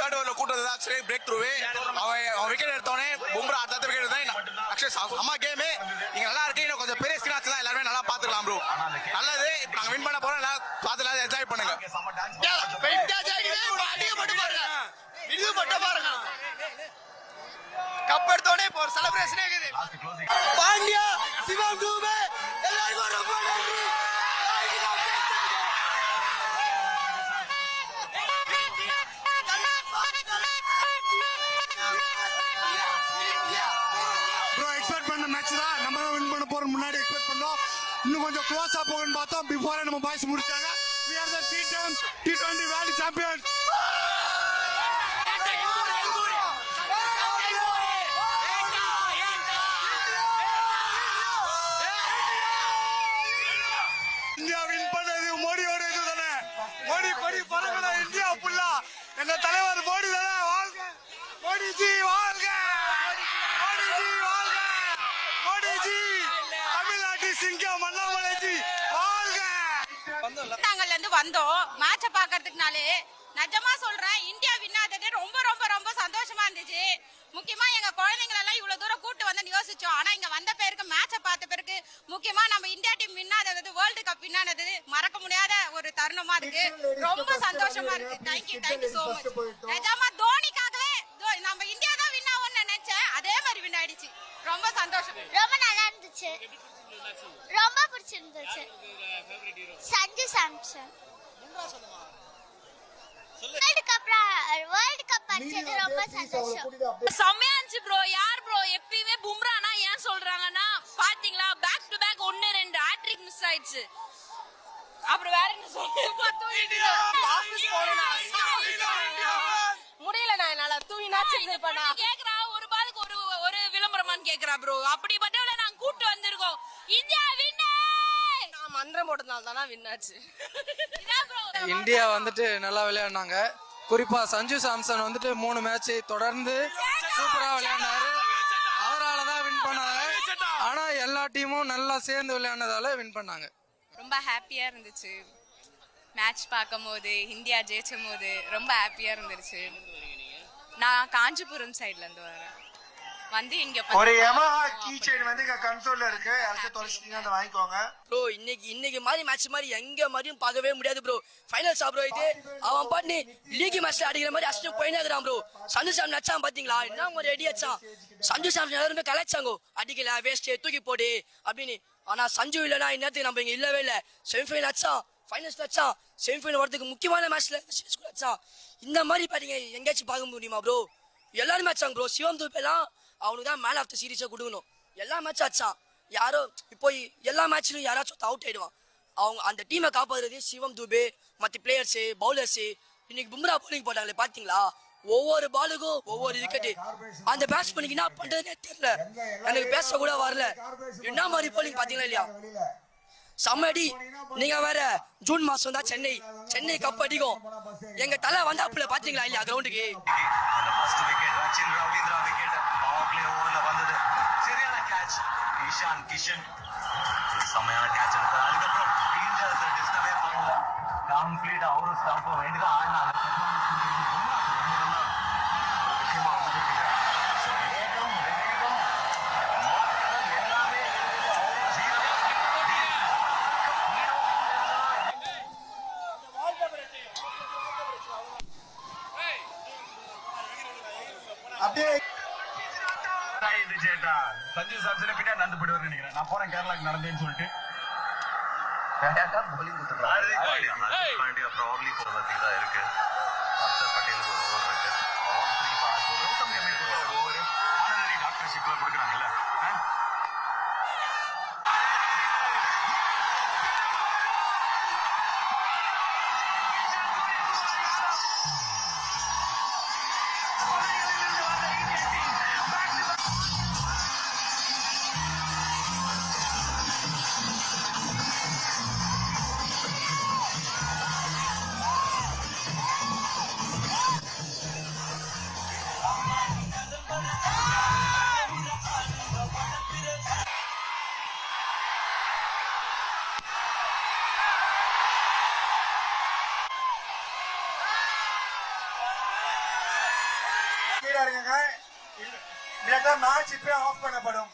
Third ஓவர்ல கூட்டது actually break த்ரூவே. அவன் wicket எடுத்தோடனே பும்ரா அடுத்த விக்கெட் தான் ஆக்சுவலி அம்மா கேமு. நீங்க நல்லா இருக்கு, இன்னும் கொஞ்சம் பெரிய ஸ்கிரீன் தான் எல்லாருமே நல்லா பாத்துக்கலாம் ப்ரோ. நல்லது, இப்போ நாங்க வின் பண்ண போறோம், எல்லாம் பார்த்து என்ஜாய் பண்ணுங்க. இது மட்டும் பாருங்க, கப் எடுத்தோடனே இப்போ ஒரு செலிப்ரேஷனே இருக்குது. பாண்டியா, சிவம் தூபே எல்லாருக்கும் ரொம்ப நன்றி. ப்ரோ எக்ஸ்பெக்ட் பண்ண மேட்ச் தான், நம்ம தான் வின் பண்ண போறோம். முன்னாடி எக்ஸ்பெக்ட் பண்ணோம், இன்னும் கொஞ்சம் க்ளோஸா போகணும்னு பார்த்தோம். பிஃபோரே நம்ம பாய்ஸ் முடிச்சாங்க. We are the T20 World Champions. India win பண்ணது மோடியோட இது தானே. மோடி கொடி பறக்கணும் இந்தியா ஃபுல்லா. எங்க தலைவர் மோடி தானே. வாழ்க மோடிஜி, வாழ்க மோடிஜி, வாழ்க மோடிஜி. தமிழ்நாட்டு சிங்கம் அண்ணாமலைஜி வாழ்க. நாங்கள்ல இருந்து வந்தோம் மேட்ச பாக்குறதுக்குனாலே. நிஜமா சொல்றேன், இந்தியா வின் ஆனது ரொம்ப ரொம்ப ரொம்ப சந்தோஷமா இருந்துச்சு. முக்கியமா எங்க குழந்தைங்களை எல்லாம் இவ்வளவு தூரம் கூட்டு வந்து யோசிச்சோம். ஆனா இங்க வந்த பேருக்கு மேட்ச பார்த்த பிறகு முக்கியமா நம்ம இந்தியா டீம் வின் ஆனது, வேர்ல்டு கப் வின் ஆனது மறக்க முடியாத ஒரு தருணமா இருக்கு. ரொம்ப சந்தோஷமா இருக்கு. Thank you so much. நிஜமா தோனிக்காகவே நம்ம இந்தியா தான் வின் ஆகும்னு நினைச்சேன், அதே மாதிரி வின் ஆயிடுச்சு. ரொம்ப சந்தோஷம். ரொம்ப நல்லா இருந்துச்சு, ரொம்ப பிடிச்சிருந்துச்சு. சஞ்சு சாம்சன் வேர்ல்ட் கப் அடிச்சது ரொம்ப சந்தோஷம். செம்மையா இருந்துச்சு ப்ரோ. யார் ப்ரோ எப்பயுமே பும்ரானா ஏன் சொல்றாங்கன்னா பாத்தீங்களா, back to back 1-2 hat trick miss ஆயிடுச்சு. அப்புறம் வேற என்ன முடியல, நான் என்னால தூங்கினாச்சு கேக்குறா. ஒரு பாலுக்கு ஒரு விளம்பரமான்னு கேக்குறா ப்ரோ. அப்படிப்பட்டவள நாங்க கூட்டு வந்திருக்கோம். India win. நான் மந்திரம் போட்டதுனால தானா வின் ஆச்சு. இந்தியா வந்துட்டு நல்லா விளையாடினாங்க. குறிப்பா சஞ்சு சாம்சன் வந்துட்டு 3 மேட்ச் தொடர்ந்து சூப்பரா விளையாடினாரு. அவரால் தான் வின் பண்ணாங்க. ஆனா எல்லா டீமும் நல்லா சேர்ந்து விளையாடினதால வின் பண்ணாங்க. ரொம்ப ஹாப்பியா இருந்துச்சு மேட்ச் பார்க்கும் போது. இந்தியா ஜெயிச்சும் போது ரொம்ப ஹாப்பியா இருந்துச்சு. நான் காஞ்சிபுரம் சைட்ல இருந்து வரேன். வந்து இங்க ஒரு Yamaha கீ செயின் வந்து இங்க கன்சோல்ல இருக்கு. யாராச்சும் தொலைச்சிட்டீங்கன்னா அதை வாங்கிக்கோங்க ப்ரோ. இன்னைக்கு மாதிரி மேட்ச் மாதிரி எங்க மாதிரியும் பார்க்கவே முடியாது ப்ரோ. ஃபைனல்ஸ் ப்ரோ இது. அவன் பாட்டு லீக் மேட்ச்ல அடிக்கிற மாதிரி அடிச்சு போயினே இருக்கிறான் ப்ரோ. சஞ்சு சாம் நச்சான் பாத்தீங்களா, என்ன ஒரு அடி அடிச்சான். சஞ்சு சாம் எல்லாருமே கலாய்ச்சாங்க, அடிக்கல வேஸ்ட் தூக்கி போடு அப்படின்னு. ஆனா சஞ்சு இல்லைன்னா இன்னத்துக்கு நம்ம இங்க இல்லவே இல்லை. செமிஃபைனல் அச்சான், ஃபைனல்ஸ் அச்சான், செமிஃபைனல் வரதுக்கு முக்கியமான மேட்ச்ல அச்சான். இந்த மாதிரி பாத்தீங்க எங்கேயாச்சும் பார்க்க முடியுமா ப்ரோ? எல்லாருமே அச்சாங்க ப்ரோ. சிவம் தூப்பெல்லாம் அவனுக்கு தான் மேன் ஆஃப் த சீரீஸை கொடுக்கணும். எல்லா மேட்சும் அச்சான். யாரோ இப்போ எல்லா மேட்ச்லையும் யாராச்சும் அவுட் ஆயிடுவான். அவங்க அந்த டீமை காப்பாடுறது சிவம் தூபே, மற்ற பிளேயர்ஸு, பவுலர்ஸு. இன்னைக்கு பும்ரா பவுலிங் போட்டாங்களே பாத்தீங்களா, ஒவ்வொரு பாலுக்கும் ஒவ்வொரு விக்கெட்டு. அந்த பேட்ஸ்மேனுக்கு என்ன பண்றதுனே தெரியல. எனக்கு பேச கூட வரல. என்ன மாதிரி பவுலிங் பாத்தீங்களா இல்லையா, செம்மடி. நீங்க வேற ஜூன் மாசம் தான் சென்னை கப் அடிக்கும். எங்க தலை வந்தாப்புல பாத்தீங்களா இல்லையா கிரவுண்டுக்கு. ஈஷான் கிஷன் செம்மையான கேட்ச் எடுத்தார். அதுக்கப்புறம் ஃபீல்டர்ஸ் டிஸ்டர்பே பண்ணல, கம்ப்ளீட்டா அவரு ஸ்டம்ப் வேண்டிதான் ஆடினாங்க. விஷயமா எல்லாமே அப்படியே சேட்டா. சஞ்சு சாம்சன் பின்னாடி நடந்து போயிடுவார் நினைக்கிறேன். நான் போறேன் கேரளாக்கு நடந்தேன்னு சொல்லிட்டு ப்ராப்ளி போறதுக்கு தான் இருக்கு. அக்ஷர் பட்டேலுக்கு ஒரு ஓவர் இருக்கு. ஆல் 3 பாஸ் ஓவர் ஆனரரி டாக்டர்ஷிப்ல கொடுக்குறாங்கல்ல. அமைதியா இருங்க. இல்லாட்டா மேட்ச் இப்பவே ஆஃப் பண்ணப்படும்.